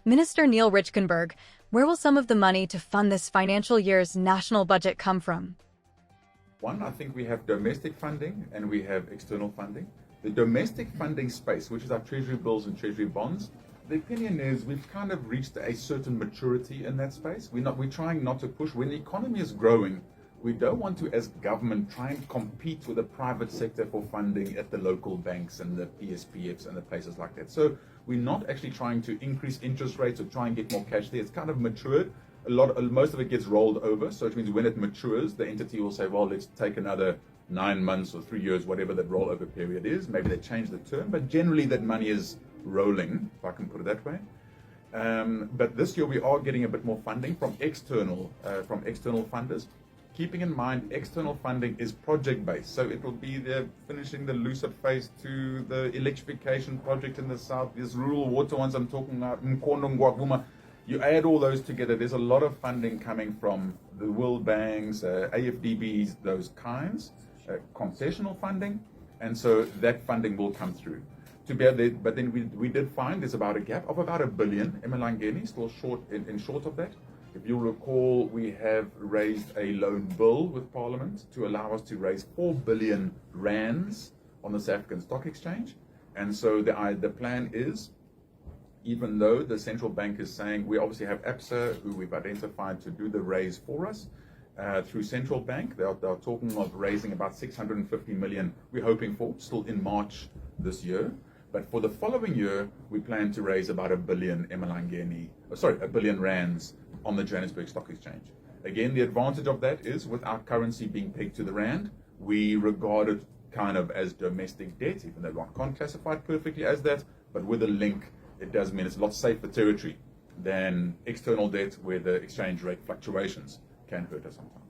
Minister Neal Rijkenberg, where will some of the money to fund this financial year's national budget come from? One, I think we have domestic funding and we have external funding. The domestic funding space, which is our treasury bills and treasury bonds, the opinion is we've kind of reached a certain maturity in that space. We're trying not to push. When the economy is growing, we don't want to, as government, try and compete with the private sector for funding at the local banks and the PSPFs and the places like that. So we're not actually trying to increase interest rates or try and get more cash there. It's kind of matured. Most of it gets rolled over. So it means when it matures, the entity will say, well, let's take another 9 months or 3 years, whatever that rollover period is. Maybe they change the term, but generally that money is rolling, if I can put it that way. But this year we are getting a bit more funding from external funders. Keeping in mind, external funding is project-based, so it will be finishing the Lucid Phase 2, the electrification project in the south, these rural water ones I'm talking about, Mkondo, Ngwavuma. You add all those together, there's a lot of funding coming from the World Banks, AFDBs, those kinds, concessional funding, and so that funding will come through. But then we did find there's about a gap of about 1 billion, Emalangeni, still short in short of that. If you'll recall, we have raised a loan bill with Parliament to allow us to raise 4 billion rands on the South African Stock Exchange. And so the plan is, even though the central bank is saying, we obviously have ABSA, who we've identified to do the raise for us, through central bank. They're talking of raising about 650 million, we're hoping for, still in March this year. But for the following year, we plan to raise about 1 billion 1 billion rands on the Johannesburg Stock Exchange. Again, the advantage of that is with our currency being pegged to the rand, we regard it kind of as domestic debt, even though we can't classify it perfectly as that, but with a link, it does mean it's a lot safer territory than external debt where the exchange rate fluctuations can hurt us sometimes.